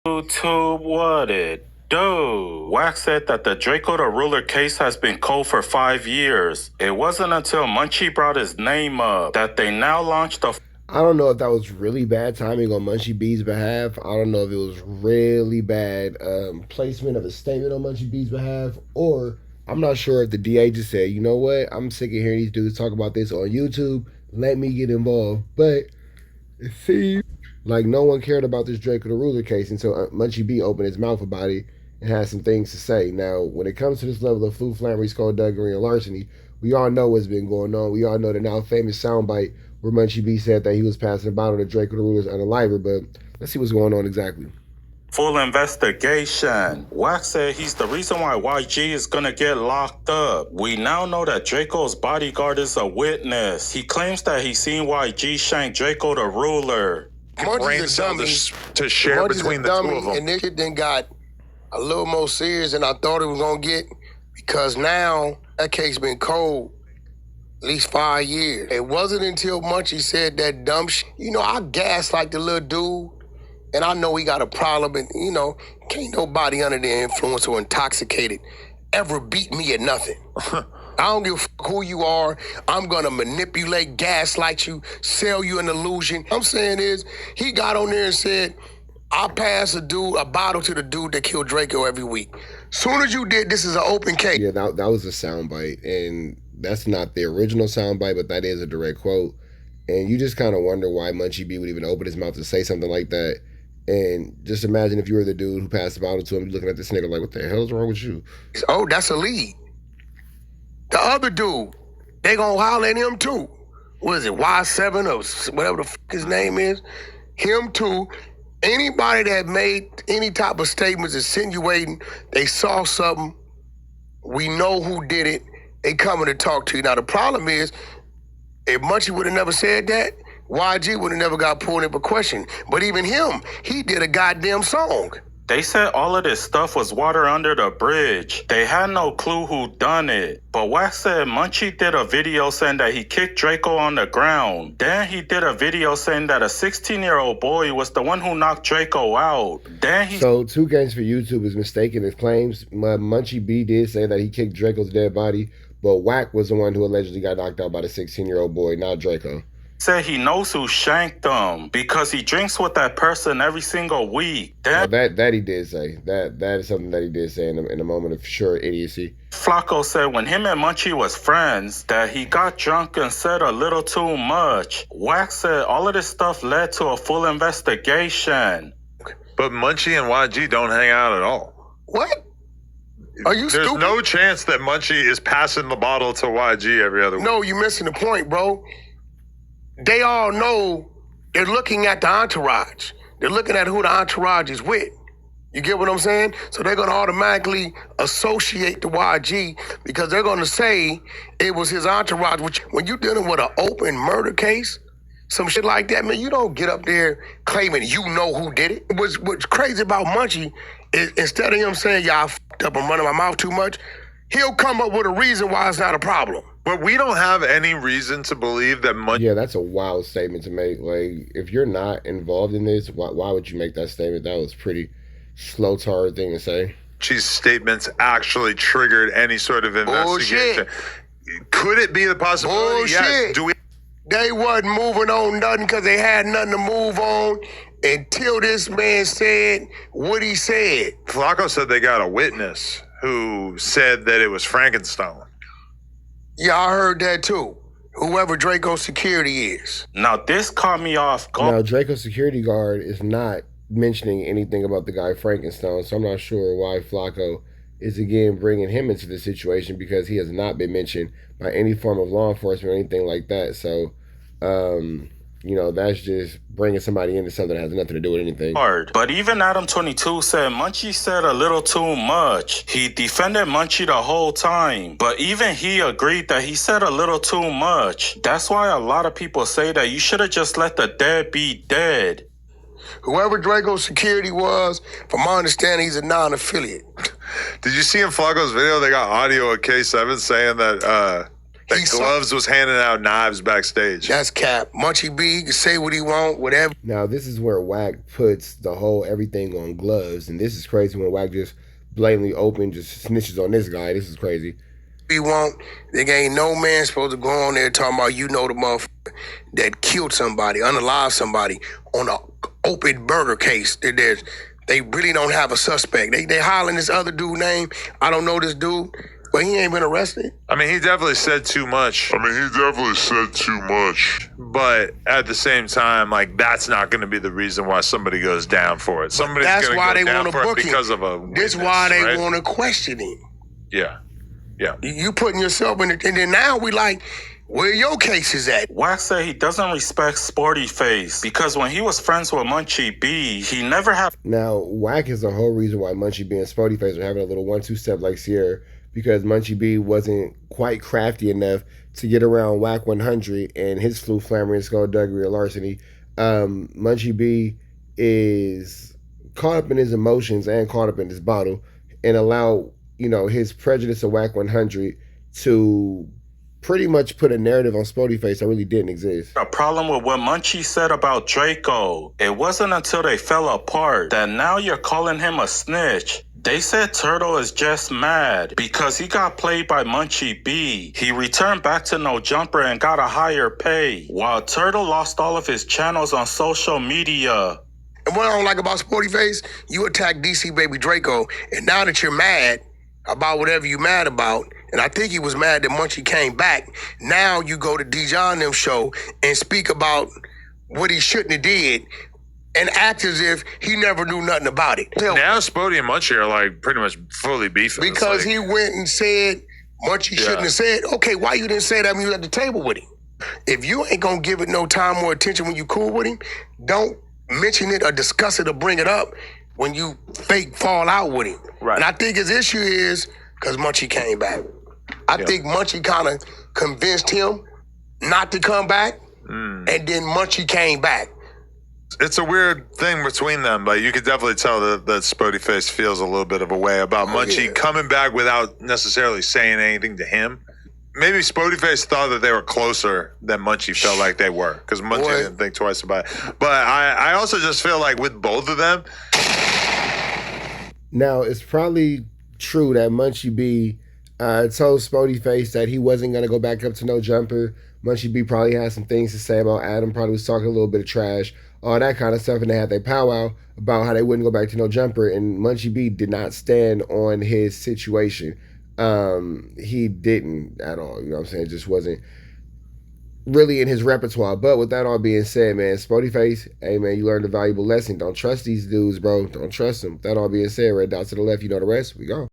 YouTube, what it do? WACK said that the Drakeo the Ruler case has been cold for 5 years. It wasn't until Munchie brought his name up that they now launched a... I don't know if that was really bad timing on Munchie B's behalf. I don't know if it was really bad placement of a statement on Munchie B's behalf, or I'm not sure if the DA just said, you know what, I'm sick of hearing these dudes talk about this on YouTube. Let me get involved. But it seems like no one cared about this Drakeo the Ruler case until Munchie B opened his mouth about it and had some things to say. Now, when it comes to this level of flambery, skullduggery, and larceny, we all know what's been going on. We all know the now famous soundbite where Munchie B said that he was passing a bottle to Drakeo the Ruler's unaliver, but let's see what's going on exactly. Full investigation. WACK said he's the reason why YG is gonna get locked up. We now know that Draco's bodyguard is a witness. He claims that he seen YG shank Drakeo the Ruler. Munchie's a dummy to share between the two of them. And this shit then got a little more serious than I thought it was gonna get, because now that case been cold at least 5 years. It wasn't until Munchie said that dumb shit. You know, I gaslight the little dude, and I know he got a problem, and you know, can't nobody under the influence or intoxicated ever beat me at nothing. I don't give a fuck who you are. I'm gonna manipulate, gaslight you, sell you an illusion. I'm saying is, he got on there and said, I pass a bottle to the dude that killed Drakeo every week. Soon as you did, this is an open case. Yeah, that was a soundbite, and that's not the original soundbite, but that is a direct quote. And you just kind of wonder why Munchie B would even open his mouth to say something like that. And just imagine if you were the dude who passed the bottle to him, looking at this nigga like, what the hell's wrong with you? Oh, that's a lead. The other dude, they gonna holler at him too. What is it, Y7 or whatever the fuck his name is? Him too. Anybody that made any type of statements insinuating they saw something, we know who did it, they coming to talk to you. Now the problem is, if Munchie would have never said that, YG would have never got pulled in for question. But even him, he did a goddamn song. They said all of this stuff was water under the bridge. They had no clue who done it. But WACK said Munchie did a video saying that he kicked Drakeo on the ground. Then he did a video saying that a 16-year-old boy was the one who knocked Drakeo out. So 2 Games for YouTube is mistaken his claims. Munchie B did say that he kicked Draco's dead body, but WACK was the one who allegedly got knocked out by the 16-year-old boy, not Drakeo. Said he knows who shanked them because he drinks with that person every single week. That he did say. That is something that he did say in a moment of sure idiocy. Flacco said when him and Munchie was friends, that he got drunk and said a little too much. WACK said all of this stuff led to a full investigation. But Munchie and YG don't hang out at all. What? Are you stupid? There's no chance that Munchie is passing the bottle to YG every other week. No, you're missing the point, bro. They all know they're looking at the entourage. They're looking at who the entourage is with. You get what I'm saying? So they're going to automatically associate the YG because they're going to say it was his entourage. Which, when you're dealing with an open murder case, some shit like that, man, you don't get up there claiming you know who did it. What's crazy about Munchie is instead of him saying, y'all fucked up, I'm running my mouth too much, he'll come up with a reason why it's not a problem. But we don't have any reason to believe that Munchie... Yeah, that's a wild statement to make. Like, if you're not involved in this, why would you make that statement? That was pretty slow tard thing to say. Munchie's statements actually triggered any sort of investigation. Bullshit. Could it be the possibility? Bullshit. Yes. Do we... They wasn't moving on nothing because they had nothing to move on until this man said what he said. Flacco said they got a witness who said that it was Frankenstein. Yeah, I heard that too. Whoever Draco's security is. Now this caught me off guard. Now Draco's security guard is not mentioning anything about the guy Frankenstein, so I'm not sure why Flacco is again bringing him into the situation because he has not been mentioned by any form of law enforcement or anything like that. So, you know, that's just bringing somebody into something that has nothing to do with anything. But even ADAM22 said Munchie said a little too much. He defended Munchie the whole time, but even he agreed that he said a little too much. That's why a lot of people say that you should have just let the dead be dead. Whoever Draco's security was, from my understanding, he's a non-affiliate. Did you see in Flacco's video, they got audio of K7 saying that The Gloves was handing out knives backstage. That's cap. Munchie B, he can say what he want, whatever. Now, this is where WACK puts the whole everything on Gloves. And this is crazy when WACK just blatantly open, just snitches on this guy. This is crazy. He want, there ain't no man supposed to go on there talking about, you know, the motherfucker that killed somebody, unalived somebody on a open burger case. They really don't have a suspect. They hollering this other dude name. I don't know this dude. But he ain't been arrested. I mean, he definitely said too much. But at the same time, like, that's not going to be the reason why somebody goes down for it. Somebody's that's why they want to book him because of a witness, This why they right? want to question him. Yeah. Yeah. You putting yourself in it, and then now we like, where your case is at? WACK said he doesn't respect Sporty Face because when he was friends with Munchie B, he never had. Now, WACK is the whole reason why Munchie B and Sporty Face are having a little 1-2 step like Sierra, because Munchie B wasn't quite crafty enough to get around WACK100 and his flu flammering, skullduggery, or larceny. Munchie B is caught up in his emotions and caught up in this bottle and allow, you know, his prejudice of WACK100 to pretty much put a narrative on Sporty Face that really didn't exist. A problem with what Munchie said about Drakeo. It wasn't until they fell apart that now you're calling him a snitch. They said Turtle is just mad because he got played by Munchie B. He returned back to No Jumper and got a higher pay, while Turtle lost all of his channels on social media. And what I don't like about Sporty Face, you attack DC Baby Drakeo, and now that you're mad about whatever you're mad about, and I think he was mad that Munchie came back, now you go to Dijon them show and speak about what he shouldn't have did and act as if he never knew nothing about it. Now Sporty and Munchie are like pretty much fully beefing. Because he went and said Munchie shouldn't have said, okay, why you didn't say that when you was at the table with him? If you ain't gonna give it no time or attention when you cool with him, don't mention it or discuss it or bring it up when you fake fall out with him. Right. And I think his issue is because Munchie came back. I think Munchie kind of convinced him not to come back, and then Munchie came back. It's a weird thing between them, but you could definitely tell that Sporty Face feels a little bit of a way about Munchie coming back without necessarily saying anything to him. Maybe Sporty Face thought that they were closer than Munchie felt like they were, because Munchie didn't think twice about it. But I also just feel like with both of them. Now, it's probably true that Munchie B told Sporty Face that he wasn't going to go back up to No Jumper. Munchie B probably had some things to say about Adam, probably was talking a little bit of trash, all that kind of stuff, and they had their powwow about how they wouldn't go back to No Jumper, and Munchie B did not stand on his situation. He didn't at all, you know what I'm saying? It just wasn't really in his repertoire. But with that all being said, man, Sporty Face, hey, man, you learned a valuable lesson. Don't trust these dudes, bro. Don't trust them. With that all being said, red dot to the left, you know the rest. We go.